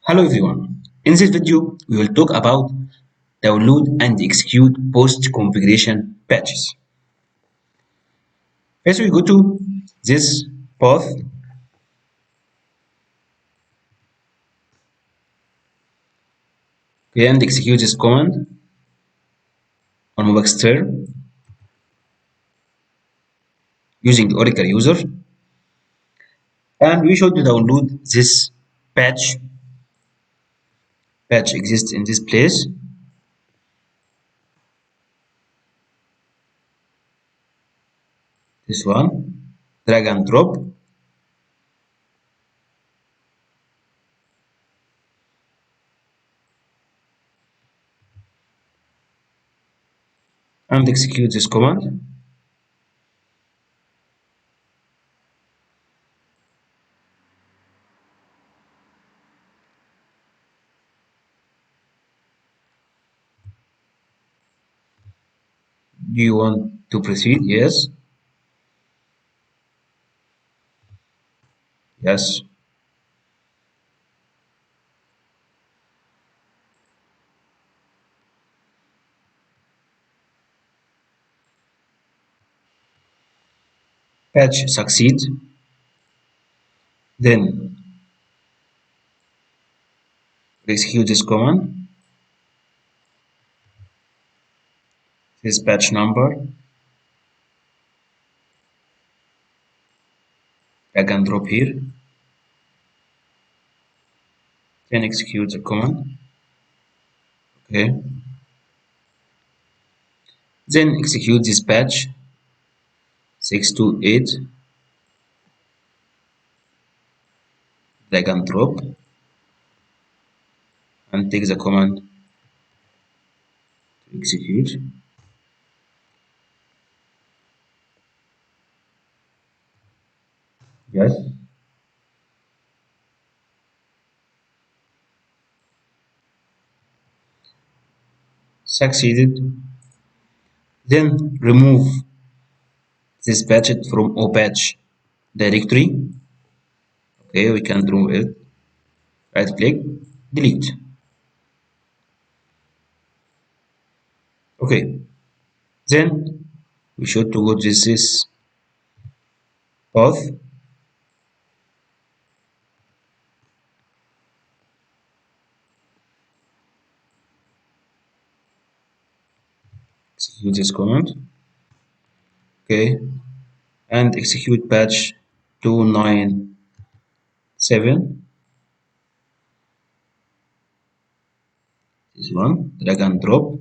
Hello everyone. In this video, we will talk about download and execute post-configuration patches. First, we go to this path and execute this command on Mobexter using the Oracle user. And we should download this patch. Patch exists in this place. This one. Drag and drop. And execute this command. Do you want to proceed? Yes. Yes. Patch succeed. Then execute this command. This patch number. Drag and drop here. Then execute the command. Okay. Then execute this patch 628. Drag and drop and take the command to execute. Yes. Succeeded. Then remove this patchet from opatch directory. Okay, we can remove it. Right click, delete. Okay. Then we should to go to this path. Execute this command. Okay. And execute patch 297. This one. Drag and drop.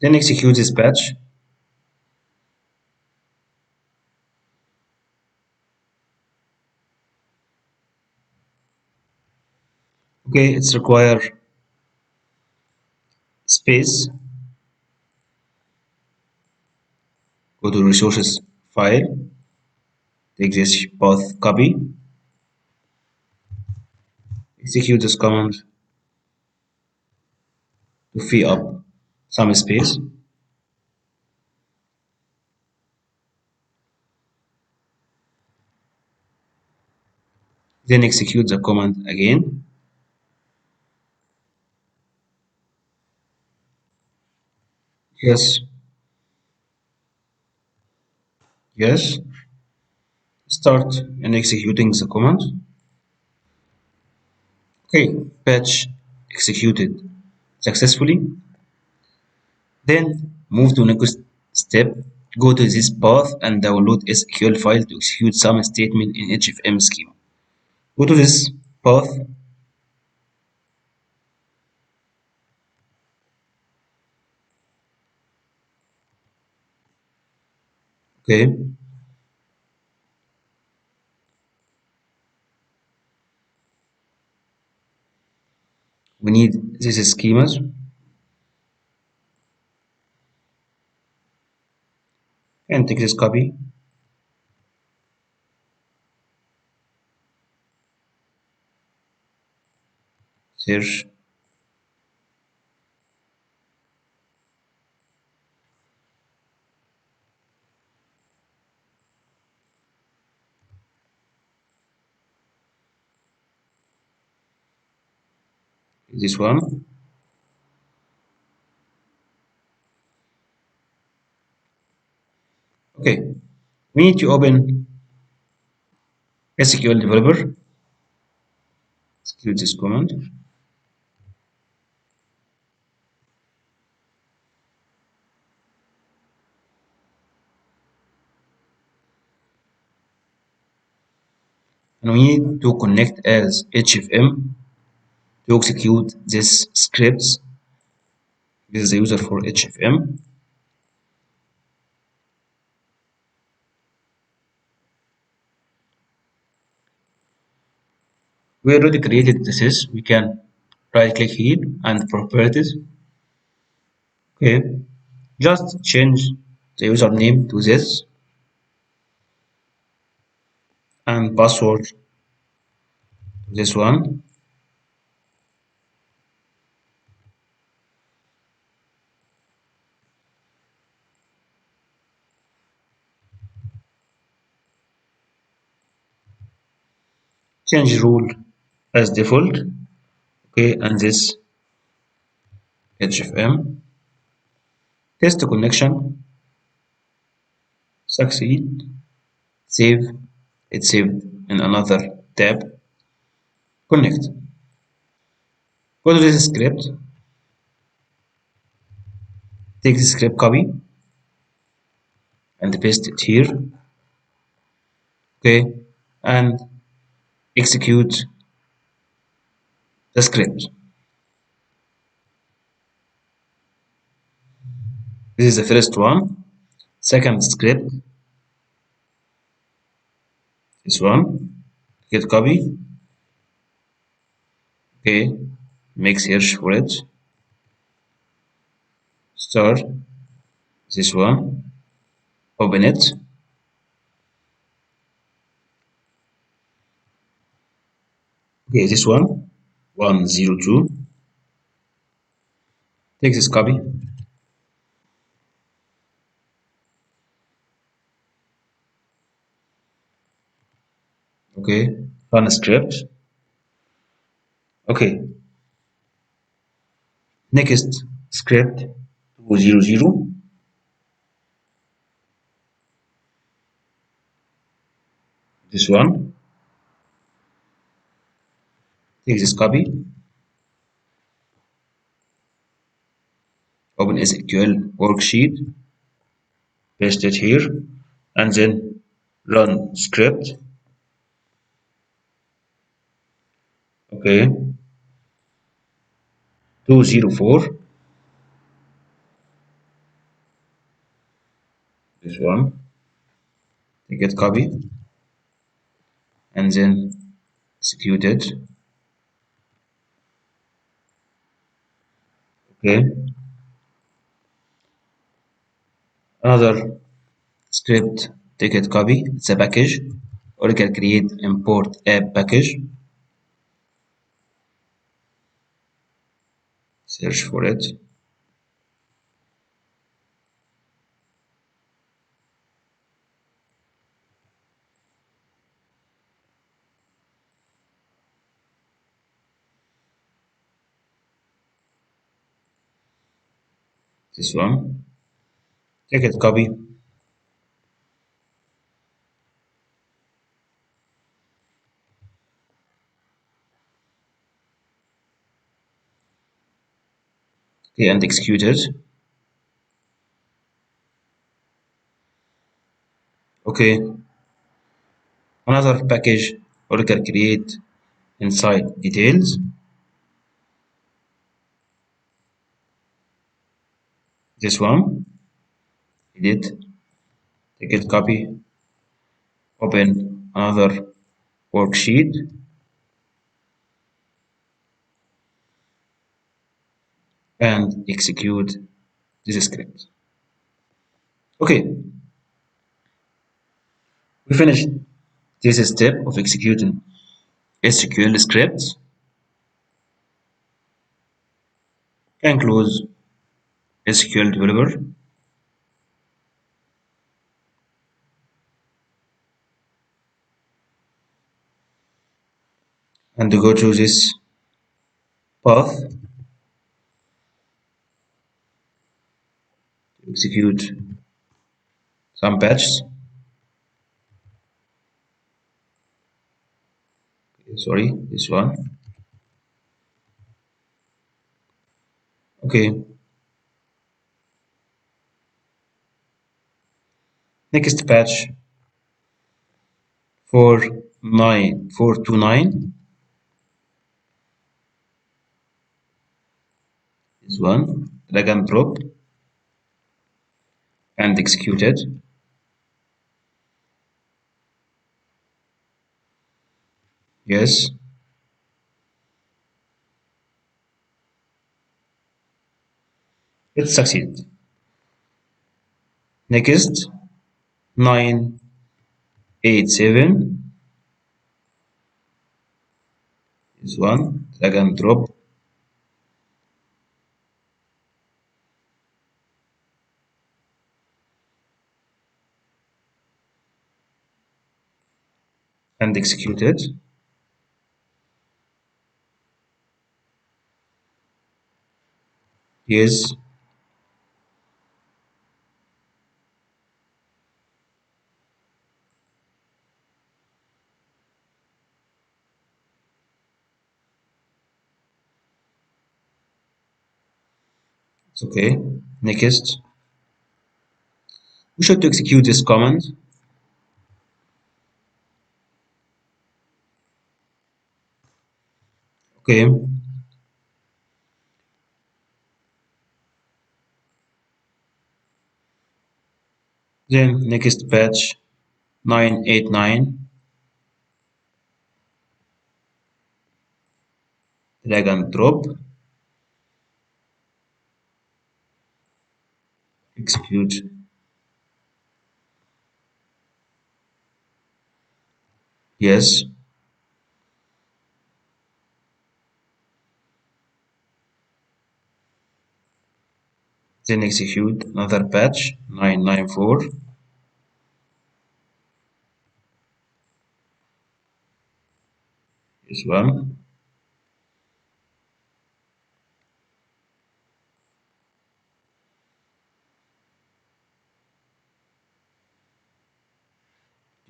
Then execute this patch. Okay, it's require space. Go to resources file, take this path copy, execute this command to free up some space. Then execute the command again. Yes. Yes. Start and executing the command. Okay, patch executed successfully. Then move to next step. Go to this path and download SQL file to execute some statement in HFM schema. Go to this path. Okay, we need these schemas and take this copy, search this one. Okay, we need to open SQL Developer, execute this command, and we need to connect as HFM to execute this scripts. This is the user for HFM. We already created this. We can right click here and properties. Okay, just change the username to this and password to this one. Change rule as default. Okay, and this HFM test connection succeed. Save. It's saved in another tab. Connect. Go to this script. Take the script copy and paste it here. Okay, and execute the script. This is the first one. Second script, this one. Get copy. Okay, make search for it. Start this one. Open it. Okay, this one. 102. Take this copy. Okay, run a script. Okay, next script 200. This one. Take this copy. Open SQL worksheet. Paste it here. And then run script. Okay, 204. This one. Take it copy. And then execute it. Okay, another script ticket copy. It's a package. Oracle create import app package. Search for it. This one. Ticket copy. Okay, and execute it. Okay, another package. Oracle create inside details. This one. Edit. Take it, copy, open another worksheet, and execute this script. Okay, we finished this step of executing SQL scripts. Can close SQL Developer and go to this path to execute some patches. Sorry, this one. Okay, next patch 49429. This one, drag and drop and execute it. Yes, it succeeded. Next 987. This one, drag and drop and execute it. Yes, it's okay. Next, we should execute this command. Okay, then next patch 989, drag and drop, execute. Yes, then execute another patch 994. This one.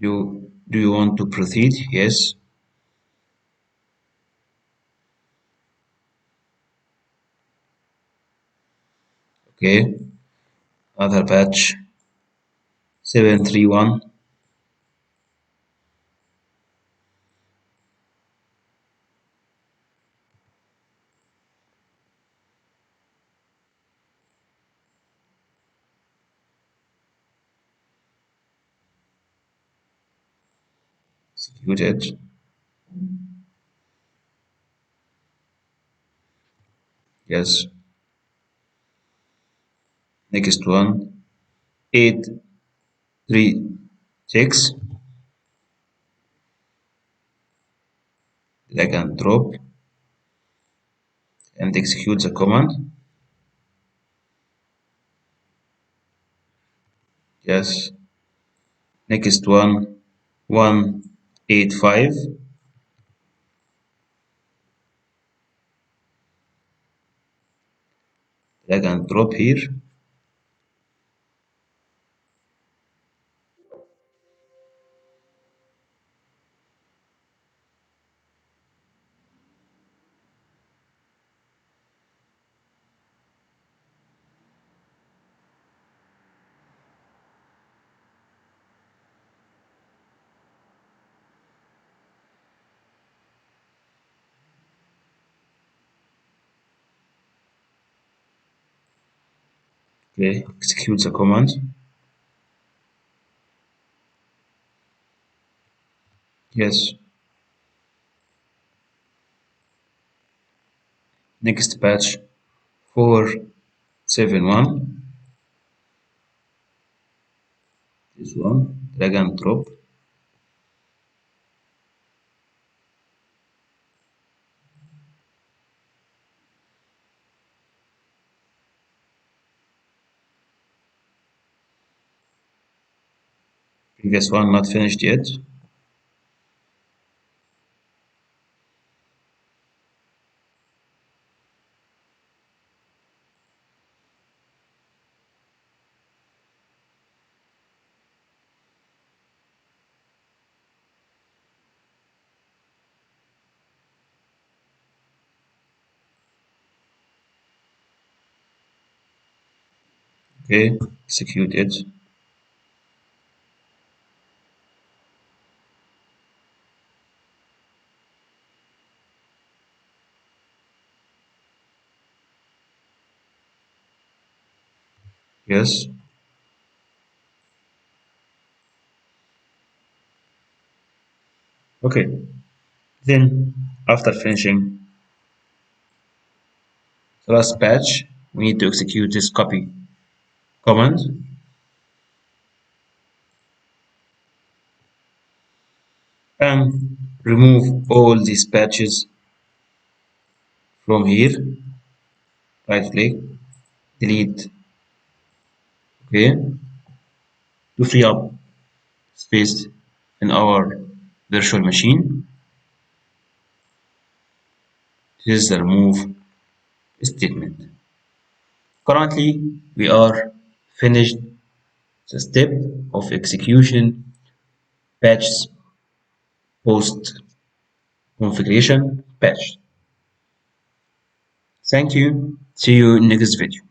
Do you want to proceed? Yes. Okay. Another patch 731. Execute it. Yes. Next one 836. Drag and drop and execute the command. Yes. Next one 185. Drag and drop here. Okay. Execute the command. Yes. Next patch 471. This one. Drag and drop. Previous one not finished yet. Okay. Execute it. Yes. Okay. Then after finishing the last patch, we need to execute this copy command and remove all these patches from here. Right click, delete. Okay. To free up space in our virtual machine. This is the remove statement. Currently, we are finished the step of execution patches post configuration patch. Thank you. See you in next video.